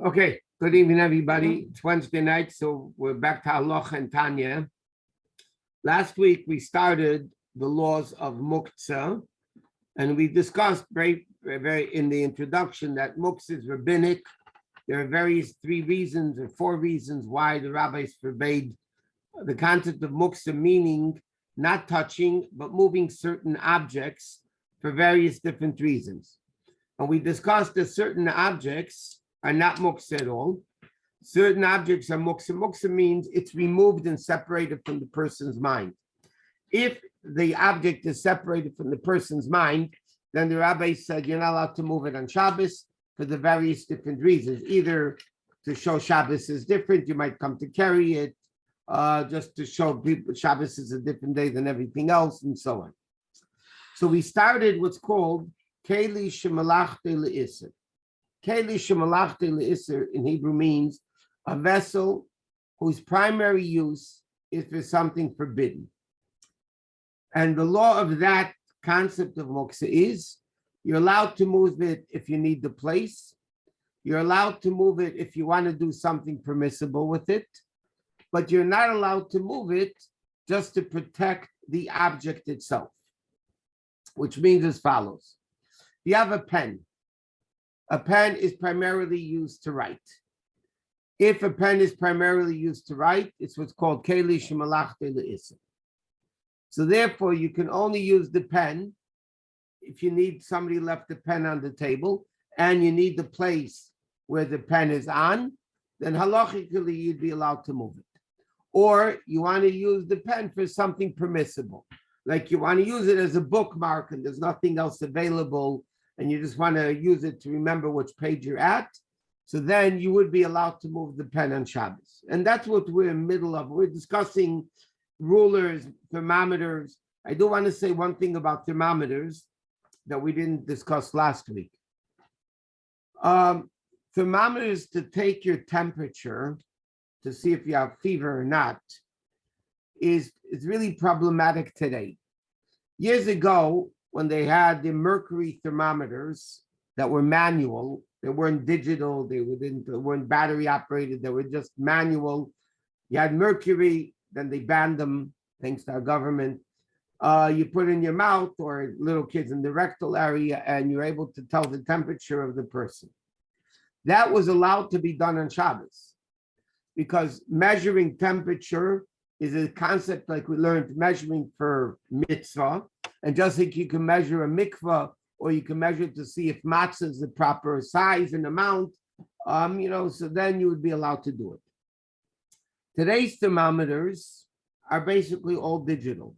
Okay, good evening, everybody. It's Wednesday night, so we're back to Halacha and Tanya. Last week, we started the laws of Muktzeh, and we discussed very in the introduction that Muktzeh is rabbinic. There are four reasons why the rabbis forbade the concept of Muktzeh, meaning not touching, but moving certain objects for various different reasons. And we discussed that certain objects are not muktzeh at all. Certain objects are muktzeh. Muktzeh means it's removed and separated from the person's mind. If the object is separated from the person's mind, then the rabbi said you're not allowed to move it on Shabbos for the various different reasons. Either to show Shabbos is different, you might come to carry it, just to show people Shabbos is a different day than everything else, and so on. So we started what's called Kli SheMelachto LeIsser. Kli SheMelachto LeIsser in Hebrew means a vessel whose primary use is for something forbidden. And the law of that concept of muktzeh is you're allowed to move it if you need the place. You're allowed to move it if you want to do something permissible with it, but you're not allowed to move it just to protect the object itself, which means as follows. You have a pen. A pen is primarily used to write. If a pen is primarily used to write, it's what's called Kli SheMelachto LeIsser. So therefore, you can only use the pen if you need somebody left the pen on the table and you need the place where the pen is on, then halachically you'd be allowed to move it. Or you want to use the pen for something permissible, like you want to use it as a bookmark and there's nothing else available and you just want to use it to remember which page you're at, so then you would be allowed to move the pen on Shabbos. And that's what we're in the middle of. We're discussing rulers, thermometers. I do want to say one thing about thermometers that we didn't discuss last week. Thermometers to take your temperature to see if you have fever or not is really problematic today. Years ago, when they had the mercury thermometers that were manual, they weren't digital, they weren't battery operated, they were just manual. You had mercury, then they banned them, thanks to our government. You put in your mouth or little kids in the rectal area, and you're able to tell the temperature of the person. That was allowed to be done on Shabbos, because measuring temperature is a concept like we learned measuring for mitzvah. And just like you can measure a mikvah, or you can measure to see if matzah is the proper size and amount, so then you would be allowed to do it. Today's thermometers are basically all digital.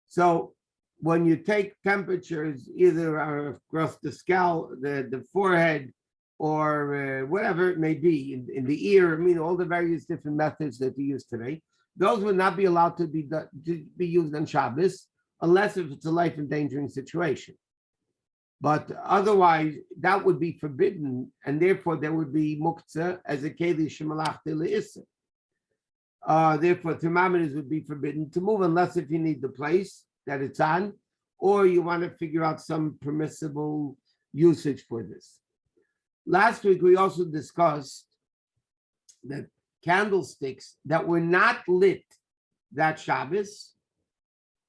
So when you take temperatures, either across the scalp, the forehead, or whatever it may be, in the ear, all the various different methods that we use today, those would not be allowed to be used on Shabbos, unless if it's a life-endangering situation. But otherwise, that would be forbidden, and therefore there would be muktzeh as a Kli SheMelachto LeIsser. Therefore, thermometers would be forbidden to move unless if you need the place that it's on, or you want to figure out some permissible usage for this. Last week, we also discussed that candlesticks that were not lit that Shabbos,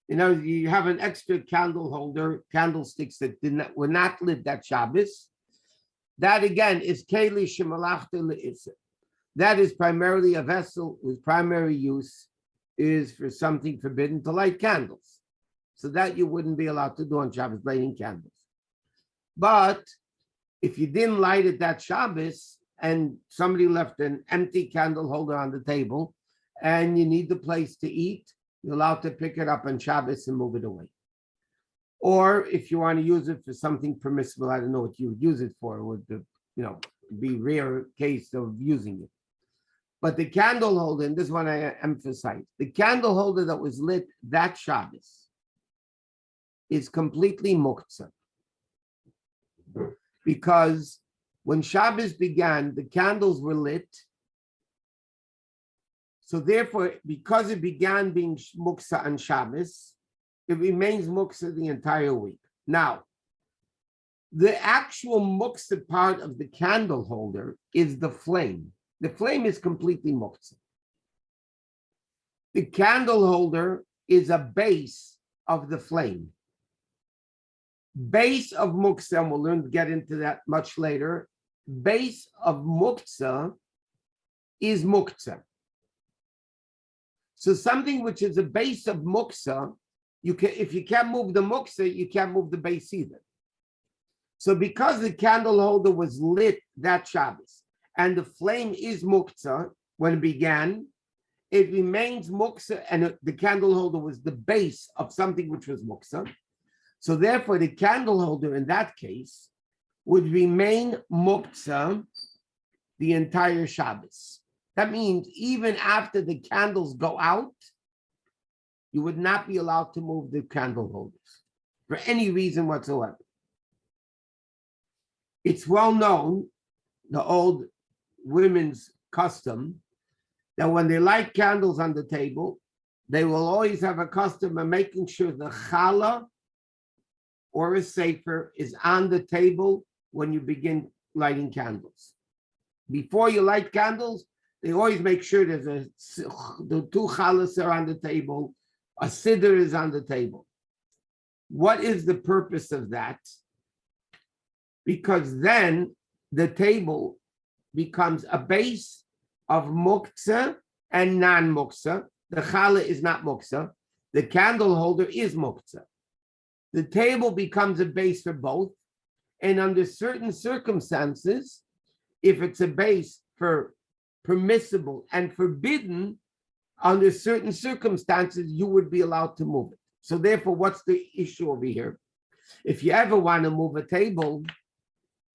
you have an extra candle holder, candlesticks that were not lit that Shabbos. That again is Kli SheMelachto LeIsser. That is primarily a vessel whose primary use is for something forbidden, to light candles. So that you wouldn't be allowed to do on Shabbos, lighting candles. But if you didn't light it that Shabbos and somebody left an empty candle holder on the table and you need the place to eat, you're allowed to pick it up on Shabbos and move it away. Or if you want to use it for something permissible, I don't know what you would use it for. It would, be rare case of using it. But the candle holder, and this one I emphasize, the candle holder that was lit that Shabbos is completely muktzeh. Because when Shabbos began, the candles were lit. So therefore, because it began being muktzeh on Shabbos, it remains muktzeh the entire week. Now, The actual muktzeh part of the candle holder is the flame. The flame is completely muktzeh. The candle holder is a base of the flame. Base of muktzeh, and we'll learn to get into that much later. Base of muktzeh is muktzeh. So something which is a base of muktzeh, if you can't move the muktzeh, you can't move the base either. So because the candle holder was lit that Shabbos, and the flame is muktzeh when it began, it remains muktzeh, and the candle holder was the base of something which was muktzeh. So therefore, the candle holder in that case would remain muktzeh the entire Shabbos. That means even after the candles go out, you would not be allowed to move the candle holders for any reason whatsoever. It's well known, the old women's custom, that when they light candles on the table, they will always have a custom of making sure the challah or a sefer is on the table when you begin lighting candles. Before you light candles, they always make sure the two challahs are on the table, a siddur is on the table. What is the purpose of that? Because then the table becomes a base of muktzeh and non-muktzeh. The challah is not muktzeh. The candle holder is muktzeh. The table becomes a base for both. And under certain circumstances, if it's a base for permissible and forbidden, under certain circumstances, you would be allowed to move it. So therefore, what's the issue over here? If you ever want to move a table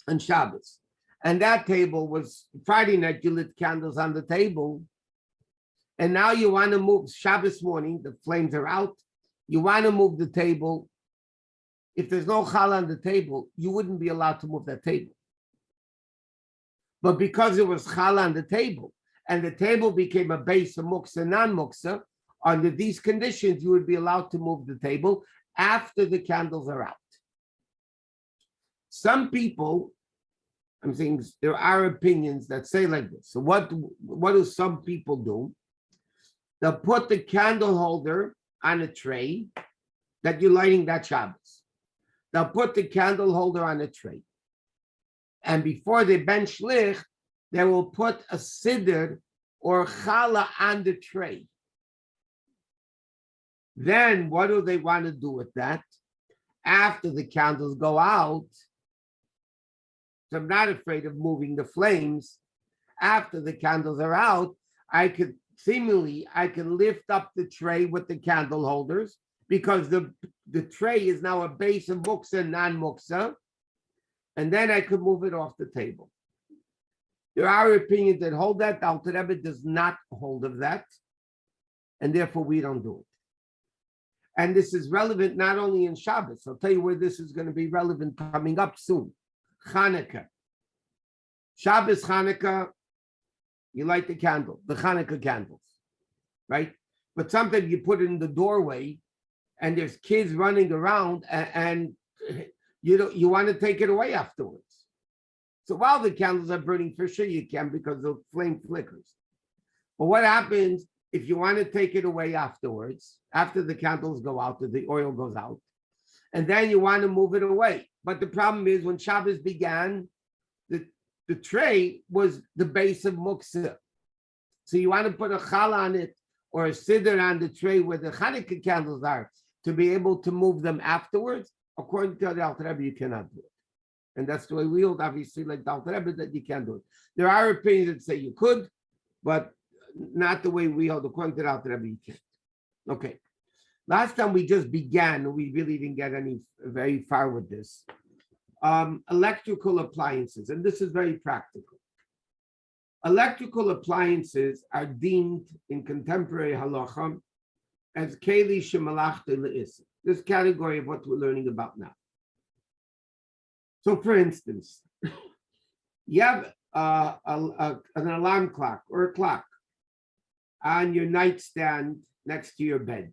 on Shabbos, and that table was Friday night, you lit candles on the table, and now you want to move Shabbos morning, the flames are out, you want to move the table. If there's no challah on the table, you wouldn't be allowed to move that table. But because it was challah on the table, and the table became a base of muktzeh, non-muktzeh, under these conditions, you would be allowed to move the table after the candles are out. Some people, I'm saying there are opinions that say like this. So what do some people do? They'll put the candle holder on a tray that you're lighting that Shabbos. They'll put the candle holder on a tray. And before they ben shlich, they will put a siddur or challah on the tray. Then what do they want to do with that? After the candles go out, so I'm not afraid of moving the flames. After the candles are out, I can lift up the tray with the candle holders, because the tray is now a base of muktzeh, non-muktzeh, and then I could move it off the table. There are opinions that hold that. The Alter Rebbe does not hold of that, and therefore we don't do it. And this is relevant not only in Shabbos. I'll tell you where this is going to be relevant coming up soon. Hanukkah. Shabbos, Hanukkah, you light the candle, the Hanukkah candles, right? But sometimes you put it in the doorway and there's kids running around and you want to take it away afterwards. So while the candles are burning, for sure you can, because the flame flickers. But what happens if you want to take it away afterwards, after the candles go out, the oil goes out, and then you want to move it away? But the problem is, when Shabbos began, the tray was the base of muktzeh. So you want to put a challah on it or a siddur on the tray where the Hanukkah candles are to be able to move them afterwards. According to the Alter Rebbe, you cannot do it. And that's the way we hold, obviously, like the Alter Rebbe, that you can't do it. There are opinions that say you could, but not the way we hold. According to the Alter Rebbe, you can't. Okay. Last time we just began, we really didn't get very far with this. Electrical appliances, and this is very practical. Electrical appliances are deemed in contemporary halacha as Kli SheMelachto LeIsser. This category of what we're learning about now. So, for instance, you have an alarm clock or a clock on your nightstand next to your bed.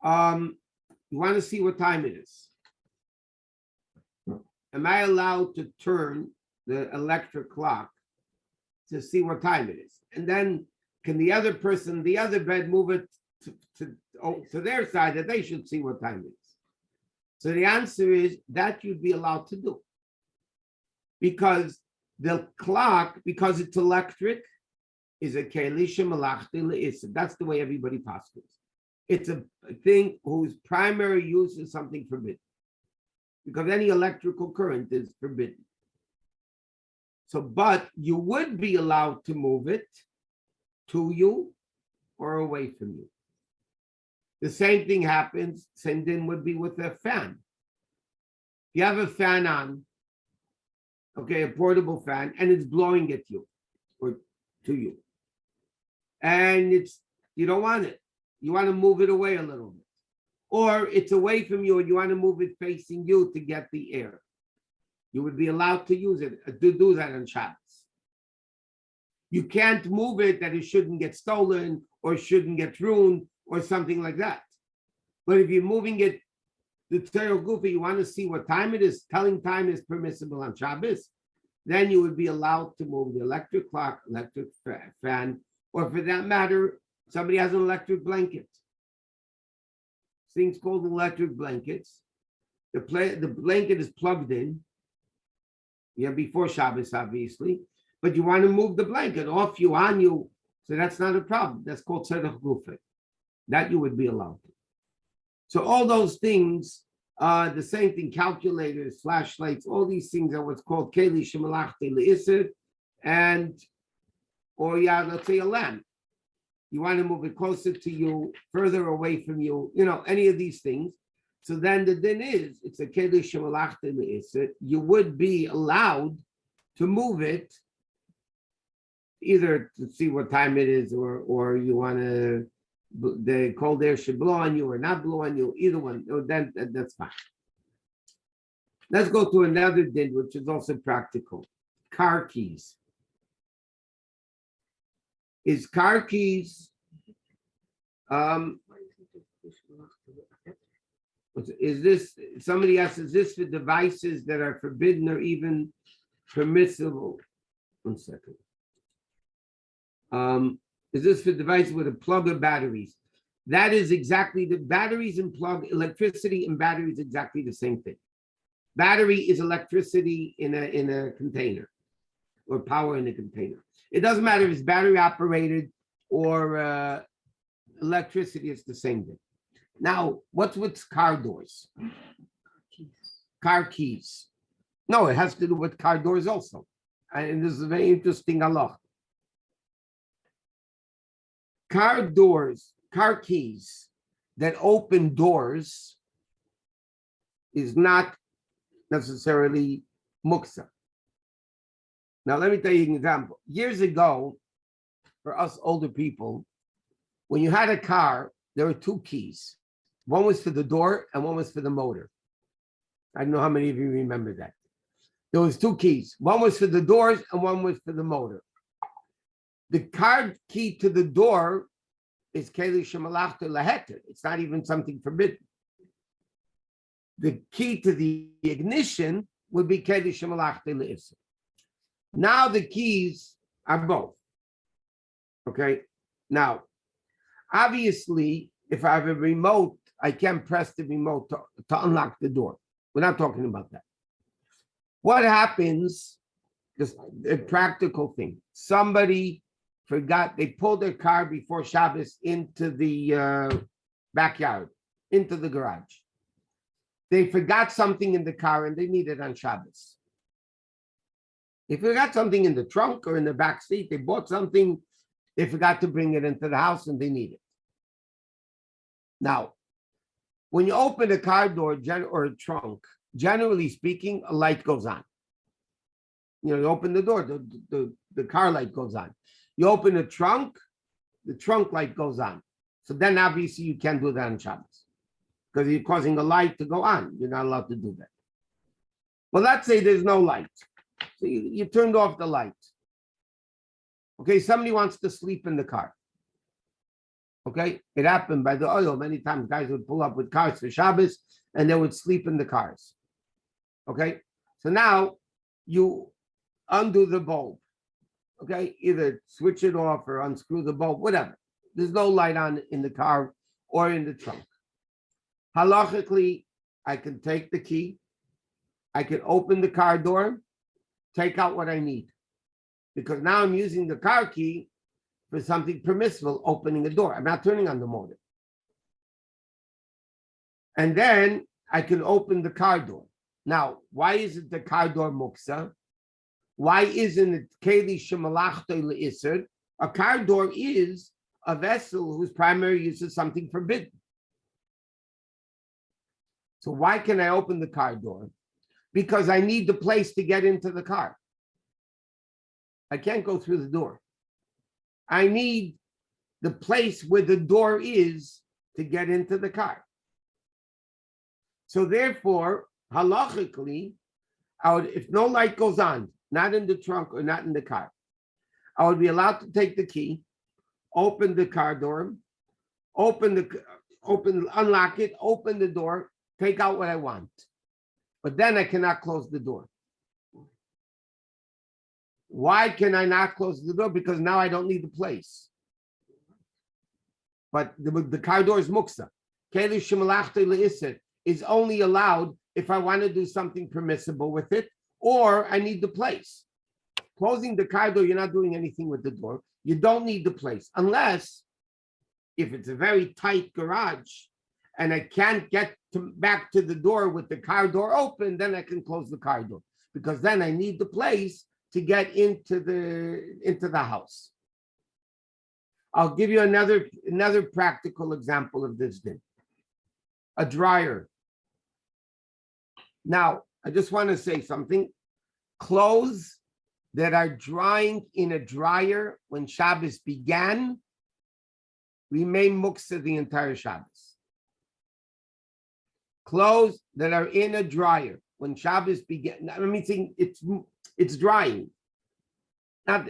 You want to see what time it is. am I allowed to turn the electric clock to see what time it is? And then can the other person, the other bed, move it to their side that they should see what time it is? So the answer is that you'd be allowed to do. Because the clock, because it's electric, is a Kli SheMelachto LeIsser. That's the way everybody passes. It's a thing whose primary use is something forbidden. Because any electrical current is forbidden. So, but you would be allowed to move it to you or away from you. The same thing happens, same thing would be with a fan. You have a fan on, okay, a portable fan, and it's blowing at you or to you. And you don't want it. You want to move it away a little bit. Or it's away from you and you want to move it facing you to get the air. You would be allowed to use it, to do that on Shabbos. You can't move it that it shouldn't get stolen or shouldn't get ruined or something like that. But if you're moving it, the Torah Gufa, you want to see what time it is, telling time is permissible on Shabbos, then you would be allowed to move the electric clock, electric fan, or for that matter, somebody has an electric blanket. Things called electric blankets. The blanket is plugged in. Yeah, before Shabbos, obviously. But you want to move the blanket off you, on you. So that's not a problem. That's called tzedach gufay. That you would be allowed to. So all those things, the same thing, calculators, flashlights, all these things are what's called Kli SheMelachto LeIsser, and, or yeah, let's say a lamp. You want to move it closer to you, further away from you, any of these things. So then the din is, it's a Kli SheMelachto LeIsser. You would be allowed to move it either to see what time it is, or you want to, the cold air should blow on you or not blow on you, either one, then that's fine. Let's go to another din, which is also practical. Car keys. Is car keys, is this, somebody asks, is this for devices that are forbidden or even permissible? 1 second. Is this for devices with a plug or batteries? That is exactly, the batteries and plug, electricity and battery is exactly the same thing. Battery is electricity in a container, or power in a container. It doesn't matter if it's battery operated or electricity, it's the same thing. Now, what's with car doors? Car keys. No, it has to do with car doors also. And this is a very interesting halacha. Car doors, car keys that open doors is not necessarily muktzeh. Now, let me tell you an example. Years ago, for us older people, when you had a car, there were 2 keys. One was for the door and one was for the motor. I don't know how many of you remember that. There was 2 keys. One was for the doors and one was for the motor. The car key to the door is Kli SheMelachto LeIsser. It's not even something forbidden. The key to the ignition would be Kli SheMelachto LeIsser. Now the keys are both. Okay. Now, obviously, if I have a remote, I can press the remote to unlock the door. We're not talking about that. What happens, just a practical thing. Somebody forgot, they pulled their car before Shabbos into the backyard, into the garage. They forgot something in the car and they need it on Shabbos. They forgot something in the trunk or in the back seat. They bought something, they forgot to bring it into the house and they need it. Now, when you open a car door or a trunk, generally speaking, a light goes on. You open the door, the car light goes on. You open a trunk, the trunk light goes on. So then obviously you can't do that on Shabbos because you're causing a light to go on. You're not allowed to do that. Well, let's say there's no light. So you turned off the light. Okay, somebody wants to sleep in the car. Okay, it happened by the oil. Many times guys would pull up with cars for Shabbos and they would sleep in the cars. Okay, So now you undo the bulb. Okay, either switch it off or unscrew the bulb, whatever. There's no light on in the car or in the trunk. Halachically, I can take the key, I can open the car door, take out what I need. Because now I'm using the car key for something permissible, opening the door. I'm not turning on the motor. And then I can open the car door. Now, why is it the car door muktzeh? Why isn't it Kli SheMelachto LeIsser? A car door is a vessel whose primary use is something forbidden. So why can I open the car door? Because I need the place to get into the car. I can't go through the door. I need the place where the door is to get into the car. So therefore, halachically, if no light goes on, not in the trunk or not in the car, I would be allowed to take the key, open the car door, unlock it, open the door, take out what I want. But then I cannot close the door. Why can I not close the door? Because now I don't need the place. But the car door is muktzeh. Kli SheMelachto LeIsser is only allowed if I want to do something permissible with it, or I need the place. Closing the car door, you're not doing anything with the door. You don't need the place, unless if it's a very tight garage and I can't get back to the door with the car door open, then I can close the car door, because then I need the place to get into the house. I'll give you another practical example of this din. A dryer. Now, I just want to say something. Clothes that are drying in a dryer when Shabbos began remain muktzeh the entire Shabbos. Clothes that are in a dryer when Shabbos began, I mean, it's drying. Not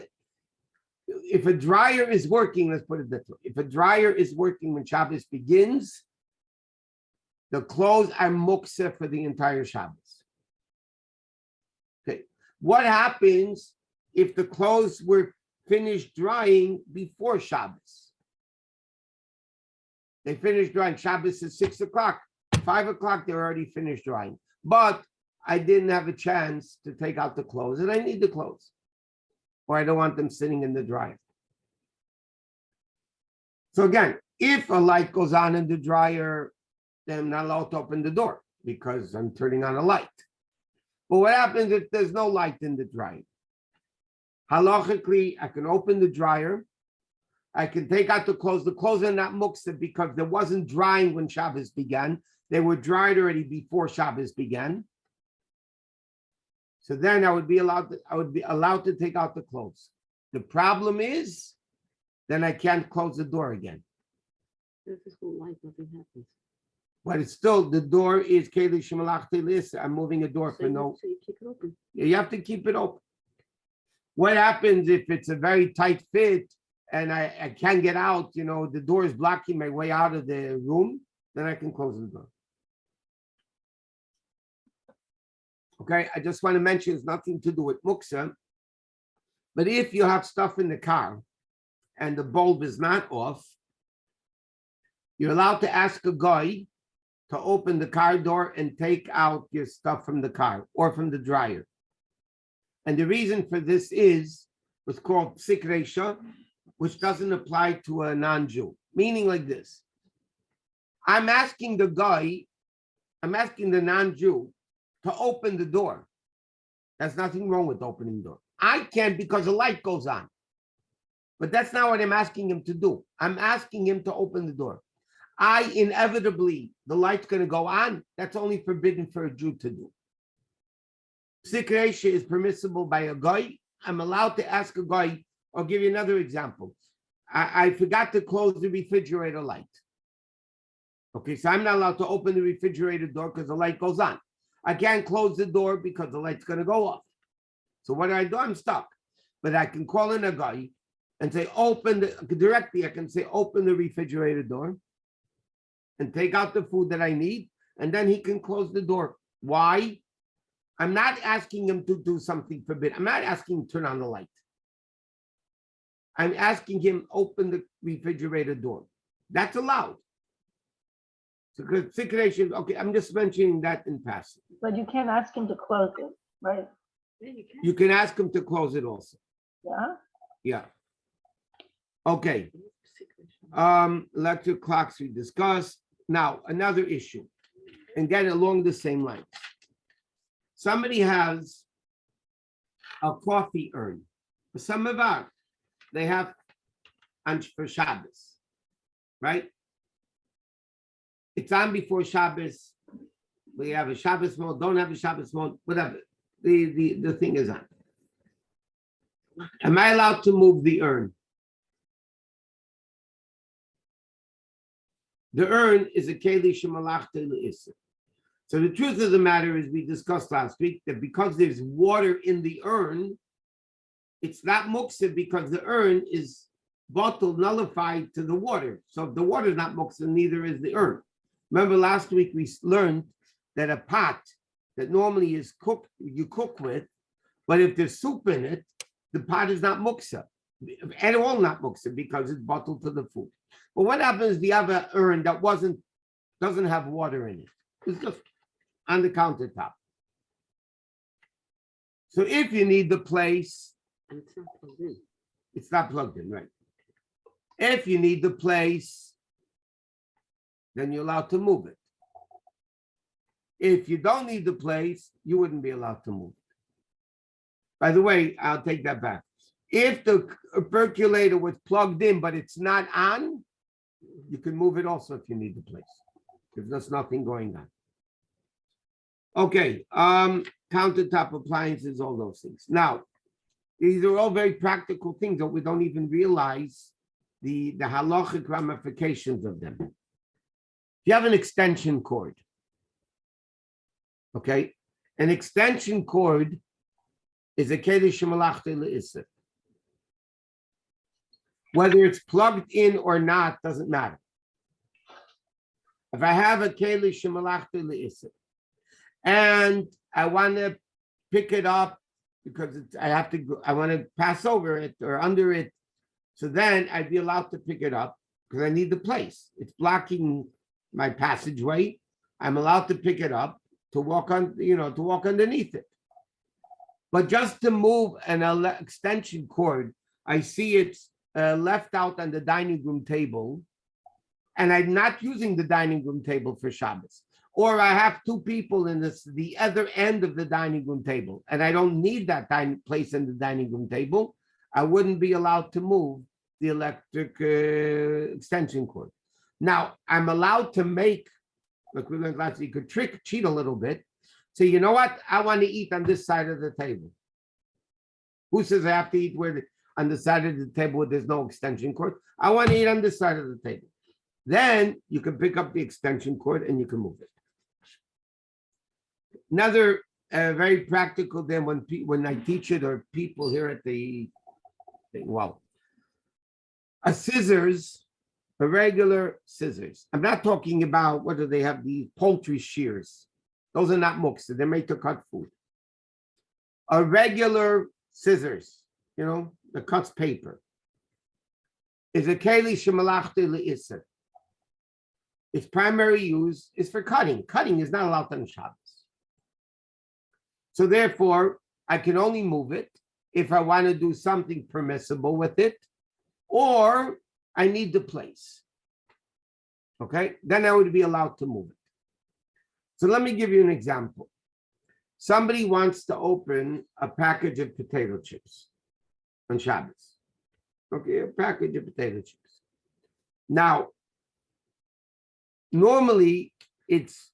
if a dryer is working, let's put it this way. If a dryer is working when Shabbos begins, the clothes are muktzeh for the entire Shabbos. Okay. What happens if the clothes were finished drying before Shabbos? They finished drying. Shabbos is 6 o'clock. 5 o'clock, they're already finished drying. But I didn't have a chance to take out the clothes, and I need the clothes, or I don't want them sitting in the dryer. So again, if a light goes on in the dryer, then I'm not allowed to open the door because I'm turning on a light. But what happens if there's no light in the dryer? Halachically, I can open the dryer. I can take out the clothes. The clothes are not muktzeh because they wasn't drying when Shabbos began. They were dried already before Shabbos began. So then I would be allowed to take out the clothes. The problem is, then I can't close the door again. If this whole light, nothing happens. But it's still, the door is Kli SheMelachto LeIsser. I'm moving a door for no. So you keep it open. You have to keep it open. What happens if it's a very tight fit and I can't get out? You know, the door is blocking my way out of the room. Then I can close the door. Okay, I just want to mention it's nothing to do with muktzeh. But if you have stuff in the car and the bulb is not off, you're allowed to ask a guy to open the car door and take out your stuff from the car or from the dryer. And the reason for this is what's called psik reisha, which doesn't apply to a non-Jew. Meaning like this. I'm asking the non-Jew to open the door. There's nothing wrong with opening the door. I can't because the light goes on. But that's not what I'm asking him to do. I'm asking him to open the door. Inevitably, the light's going to go on. That's only forbidden for a Jew to do. Psik reisha is permissible by a guy. I'm allowed to ask a guy. I'll give you another example. I forgot to close the refrigerator light. Okay, so I'm not allowed to open the refrigerator door because the light goes on. I can't close the door because the light's going to go off. So what do? I'm stuck. But I can call in a guy and say, directly I can say, open the refrigerator door and take out the food that I need. And then he can close the door. Why? I'm not asking him to do something forbidden. I'm not asking him to turn on the light. I'm asking him open the refrigerator door. That's allowed. So consideration, okay, I'm just mentioning that in passing. But you can't ask him to close it, right? Yeah, you can. You can ask him to close it also. Yeah. Yeah. Okay. Electric clocks we discussed. Now, another issue, and get along the same lines. Somebody has a coffee urn. For some of us, they have for Shabbos, right? It's on before Shabbos. We have a Shabbos mode, don't have a Shabbos mode, whatever. The thing is on. Am I allowed to move the urn? The urn is a Kli SheMelachto LeIsser. So the truth of the matter is, we discussed last week that because there's water in the urn, it's not muktzeh because the urn is bottled, nullified to the water. So if the water is not muktzeh, neither is the urn. Remember last week we learned that a pot that normally is cooked, you cook with, but if there's soup in it, the pot is not muktzeh, at all not muktzeh because it's bottled to the food. But what happens if you have an urn that doesn't have water in it? It's just on the countertop. So if you need the place, And it's not plugged in. it's not plugged in, right? If you need the place, then you're allowed to move it. If you don't need the place, you wouldn't be allowed to move it. By the way, I'll take that back. If the percolator was plugged in, but it's not on, you can move it also if you need the place, if there's nothing going on. Okay, countertop appliances, all those things. Now, these are all very practical things that we don't even realize the halachic ramifications of them. If you have an extension cord, okay, an extension cord is a Kli SheMelachto LeIsser. Whether it's plugged in or not doesn't matter. If I have a Kli SheMelachto LeIsser and I want to pick it up because I want to pass over it or under it, so then I'd be allowed to pick it up because I need the place. It's blocking my passageway. I'm allowed to pick it up to walk on, to walk underneath it. But just to move an extension cord, I see it's left out on the dining room table, and I'm not using the dining room table for Shabbos. Or I have two people in the other end of the dining room table, and I don't need that place in the dining room table. I wouldn't be allowed to move the electric extension cord. Now, I'm allowed to make, like we learned last week, you could cheat a little bit. So you know what? I want to eat on this side of the table. Who says I have to eat on the side of the table where there's no extension cord? I want to eat on this side of the table. Then you can pick up the extension cord and you can move it. Another very practical thing when I teach it, or people here at the thing, well, a scissors, a regular scissors. I'm not talking about whether they have the poultry shears. Those are not muktzeh. They're made to cut food. A regular scissors, that cuts paper, is a Kli SheMelachto LeIsser. Its primary use is for cutting. Cutting is not allowed on Shabbos. So therefore, I can only move it if I want to do something permissible with it, or I need the place. Okay, then I would be allowed to move it. So let me give you an example. Somebody wants to open a package of potato chips on Shabbos. Okay, a package of potato chips. Now, normally it's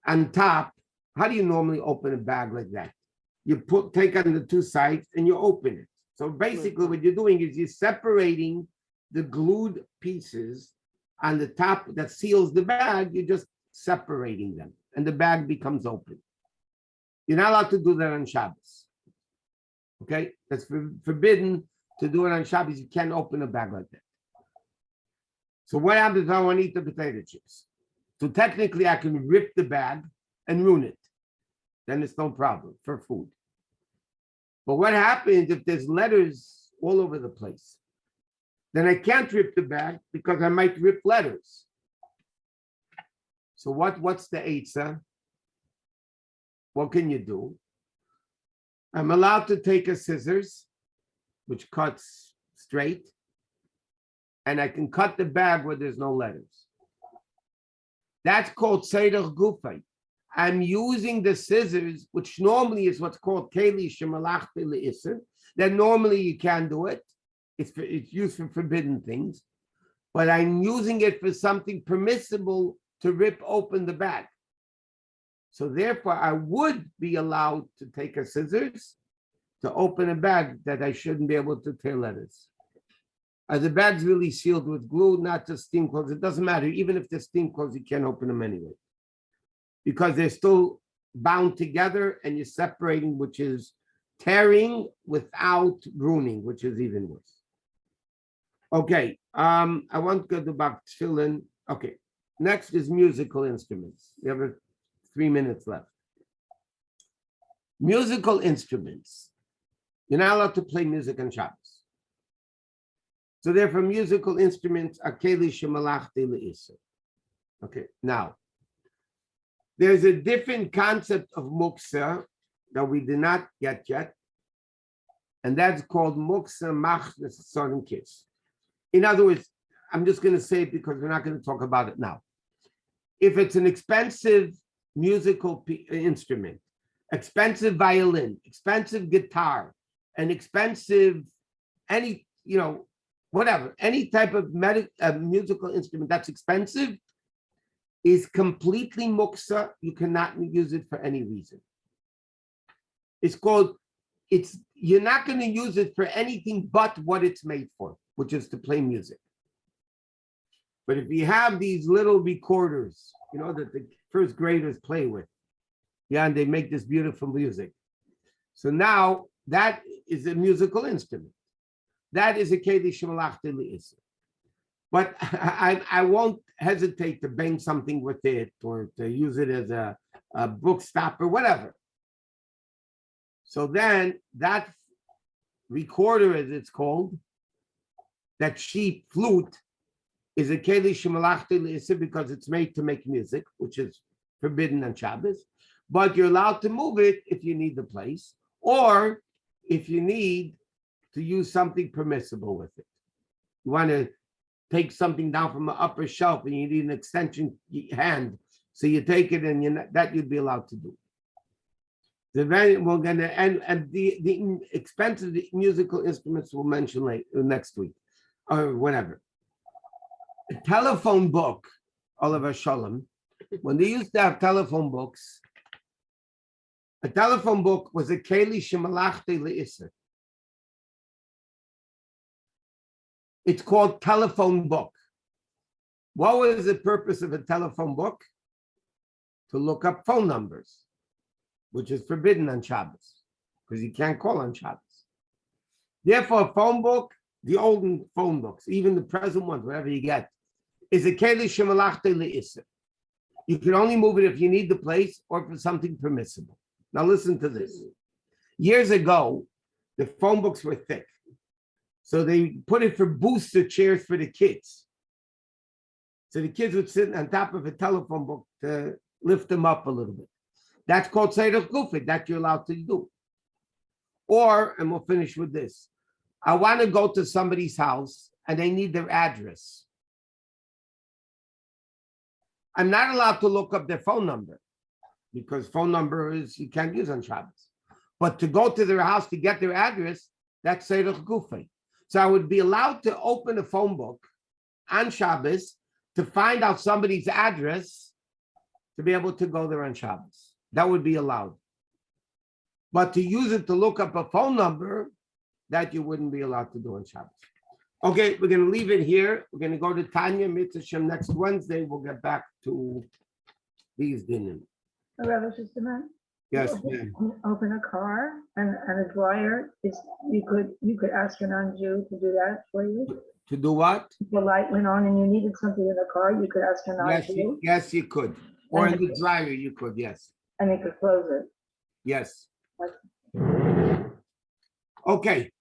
on top. How do you normally open a bag like that? You take on the two sides and you open it. So basically what you're doing is you're separating the glued pieces on the top that seals the bag. You're just separating them and the bag becomes open. You're not allowed to do that on Shabbos. Okay, that's forbidden to do it on Shabbos. You can't open a bag like that. So what happens if I want to eat the potato chips? So technically I can rip the bag and ruin it. then it's no problem for food. But what happens if there's letters all over the place? Then I can't rip the bag because I might rip letters. So what's the eitzah? What can you do? I'm allowed to take a scissors, which cuts straight, and I can cut the bag where there's no letters. That's called Seder Gufay. I'm using the scissors, which normally is what's called Kli SheMelachto LeIsser. That normally you can't do it. It's used for forbidden things, but I'm using it for something permissible to rip open the bag. So therefore, I would be allowed to take a scissors to open a bag that I shouldn't be able to tear letters. The bag's really sealed with glue, not just steam clothes. It doesn't matter. Even if they're steam clothes, you can't open them anyway, because they're still bound together and you're separating, which is tearing without ruining, which is even worse. Okay, I want to go back to tefillin. Okay, next is musical instruments. We have 3 minutes left. Musical instruments. You're not allowed to play music on Shabbos. So therefore, musical instruments are Kli SheMelachto LeIsser. Okay, now, there's a different concept of Muktzeh that we did not get yet, and that's called Muktzeh Machnes Son Kiss. In other words, I'm just going to say it because we're not going to talk about it now. If it's an expensive musical instrument, expensive violin, expensive guitar, an expensive whatever, any type of musical instrument that's expensive is completely muktzeh. You cannot use it for any reason. You're not going to use it for anything but what it's made for, which is to play music. But if you have these little recorders, that the first graders play with, and they make this beautiful music. So now that is a musical instrument. That is a Kli SheMelachto LeIsser. But I won't hesitate to bang something with it or to use it as a book stopper, whatever. So then that recorder, as it's called, that sheep flute, is a Kli SheMelachto LeIsser because it's made to make music, which is forbidden on Shabbos. But you're allowed to move it if you need the place, or if you need to use something permissible with it. You want to take something down from an upper shelf and you need an extension hand, so you take it and you'd be allowed to do. We're going to end, and the expensive musical instruments we'll mention next week or whenever. A telephone book, Oliver Shalom, when they used to have telephone books, a telephone book was a Kli SheMelachto LeIsser. It's called telephone book. What was the purpose of a telephone book? To look up phone numbers, which is forbidden on Shabbos, because you can't call on Shabbos. Therefore, a phone book, the olden phone books, even the present ones, whatever you get, is a Kli SheMelachto LeIsser. You can only move it if you need the place or for something permissible. Now listen to this. Years ago, the phone books were thick. So they put it for booster chairs for the kids. So the kids would sit on top of a telephone book to lift them up a little bit. That's called Seder Gufay, that you're allowed to do. Or, and we'll finish with this, I want to go to somebody's house and they need their address. I'm not allowed to look up their phone number because phone number is you can't use on Shabbos. But to go to their house to get their address, that's Seder Gufay. So I would be allowed to open a phone book on Shabbos to find out somebody's address to be able to go there on Shabbos. That would be allowed. But to use it to look up a phone number, that you wouldn't be allowed to do on Shabbos. Okay, we're going to leave it here. We're going to go to Tanya Mitzvah next Wednesday. We'll get back to Bais Din. Rabbi Shusterman? Yes, Open- ma'am. Open a car and a dryer, you could ask a non-Jew to do that for you. To do what? If the light went on and you needed something in the car, you could ask a Yes, non-Jew yes, you could. Or in the dryer, you could, yes. and they could close it. Yes. Okay.